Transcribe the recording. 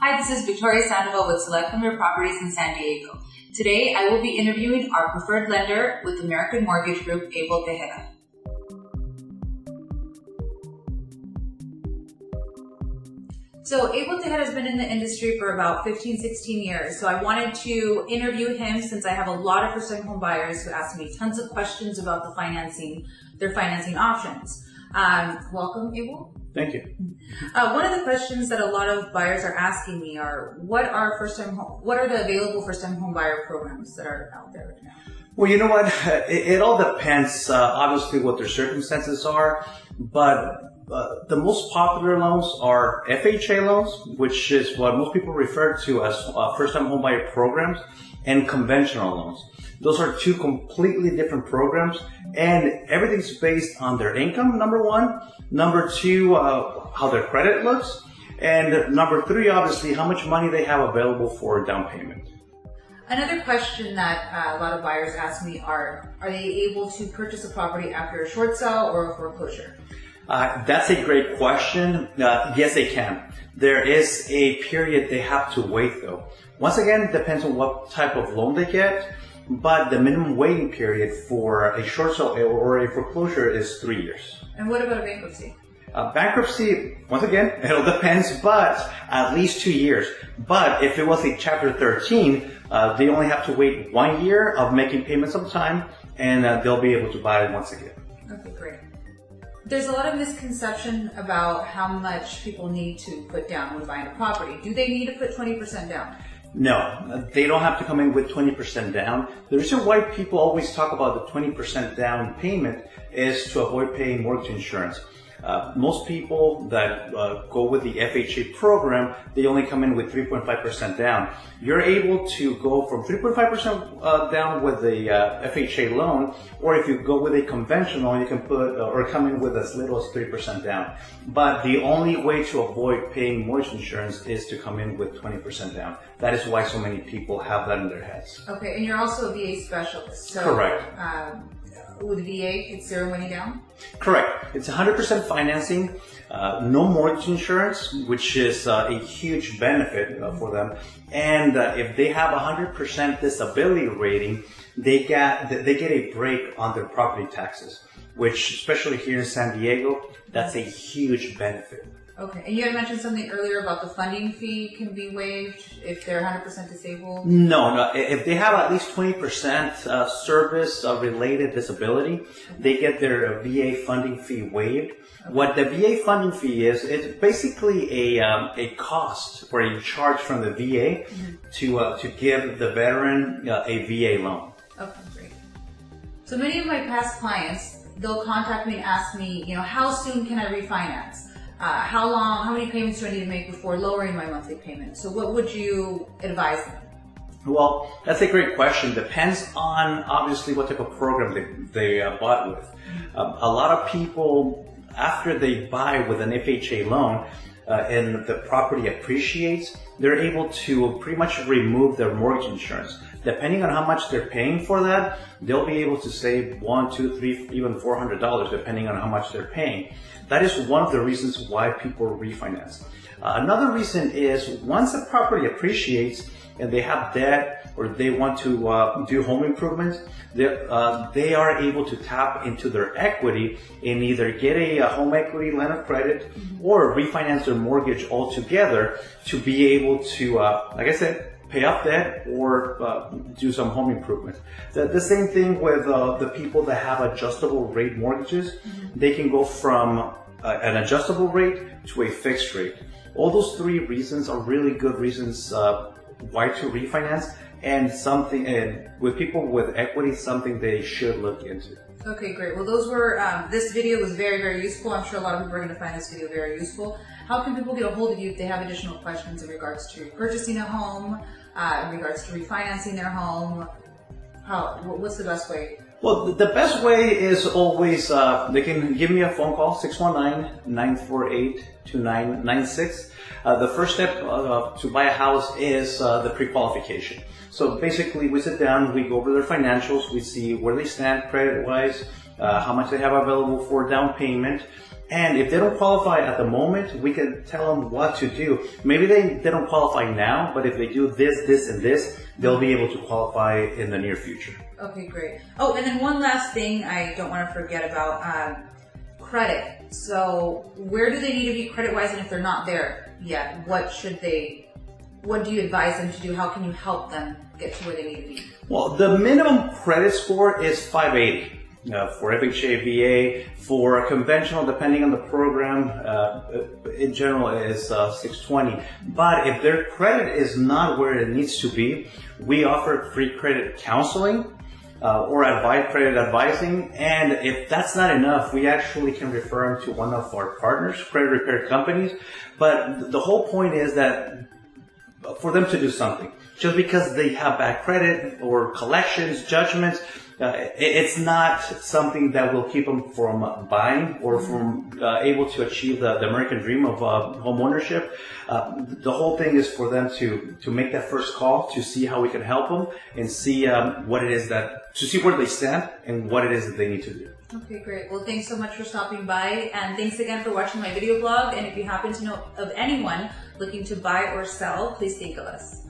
Hi, this is Victoria Sandoval with Select Lender Properties in San Diego. Today, I will be interviewing our preferred lender with American Mortgage Group, Abel Tejeda. So Abel Tejeda has been in the industry for about 15, 16 years. So I wanted to interview him since I have a lot of first-time home buyers who ask me tons of questions about the financing, their financing options. Welcome, Abel. Thank you. One of the questions that a lot of buyers are asking me are, what are the available first-time home buyer programs that are out there right now? Well, you know what? It all depends, obviously, what their circumstances are. But the most popular loans are FHA loans, which is what most people refer to as first-time home buyer programs, and conventional loans. Those are two completely different programs, and everything's based on their income, number one. Number two, how their credit looks. And number three, obviously, how much money they have available for down payment. Another question that a lot of buyers ask me are they able to purchase a property after a short sale or a foreclosure? That's a great question. Yes, they can. There is a period they have to wait, though. Once again, it depends on what type of loan they get. But the minimum waiting period for a short sale or a foreclosure is 3 years. And what about a bankruptcy? Bankruptcy, once again, it all depends, but at least 2 years. But if it was a Chapter 13, they only have to wait 1 year of making payments on time, and they'll be able to buy it once again. Okay, great. There's a lot of misconception about how much people need to put down when buying a property. Do they need to put 20% down? No, they don't have to come in with 20% down. The reason why people always talk about the 20% down payment is to avoid paying mortgage insurance. Most people that go with the FHA program, they only come in with 3.5% down. You're able to go from 3.5% down with the FHA loan, or if you go with a conventional, you can put or come in with as little as 3% down. But the only way to avoid paying mortgage insurance is to come in with 20% down. That is why so many people have that in their heads. Okay, and you're also a VA specialist. So, correct. With VA, it's zero money down? Correct. It's 100% financing, no mortgage insurance, which is a huge benefit for them. And if they have 100% disability rating, they get a break on their property taxes, which, especially here in San Diego, that's a huge benefit. Okay, and you had mentioned something earlier about the funding fee can be waived if they're 100% disabled? No. If they have at least 20% service-related disability, they get their VA funding fee waived. Okay. What the VA funding fee is, it's basically a cost or a charge from the VA to give the veteran a VA loan. Okay, great. So many of my past clients, they'll contact me and ask me, how soon can I refinance? How many payments do I need to make before lowering my monthly payment? So what would you advise them? Well, that's a great question. Depends on obviously what type of program they bought with. A lot of people, after they buy with an FHA loan and the property appreciates, they're able to pretty much remove their mortgage insurance. Depending on how much they're paying for that, they'll be able to save $100, $200, $300, even $400, depending on how much they're paying. That is one of the reasons why people refinance. Another reason is once a property appreciates and they have debt or they want to do home improvements, they are able to tap into their equity and either get a home equity line of credit or refinance their mortgage altogether to be able to, like I said, pay off debt or do some home improvement. The same thing with the people that have adjustable rate mortgages. They can go from an adjustable rate to a fixed rate. All those three reasons are really good reasons why to refinance, and with people with equity, something they should look into. Okay, great. Well, those were, this video was very, very useful. I'm sure a lot of people are going to find this video very useful. How can people get a hold of you if they have additional questions in regards to purchasing a home, in regards to refinancing their home? What's the best way? Well, the best way is always, they can give me a phone call, 619-948-2996. The first step to buy a house is the pre-qualification. So basically, we sit down, we go over their financials, we see where they stand credit-wise, how much they have available for down payment, And if they don't qualify at the moment, we can tell them what to do. Maybe they don't qualify now, but if they do this, and this, they'll be able to qualify in the near future. Okay, great. Oh, and then one last thing I don't want to forget about, credit. So where do they need to be credit-wise, and if they're not there yet, what do you advise them to do? How can you help them get to where they need to be? Well, the minimum credit score is 580. For FHA, VA, for conventional, depending on the program, in general is 620. But if their credit is not where it needs to be, we offer free credit counseling or credit advising. And if that's not enough, we actually can refer them to one of our partners, credit repair companies. But the whole point is that for them to do something, just because they have bad credit or collections, judgments, it's not something that will keep them from buying or from able to achieve the American dream of home ownership. The whole thing is for them to make that first call to see how we can help them and see what it is to see where they stand and what it is that they need to do. Okay, great. Well, thanks so much for stopping by, and thanks again for watching my video blog. And if you happen to know of anyone looking to buy or sell, please think of us.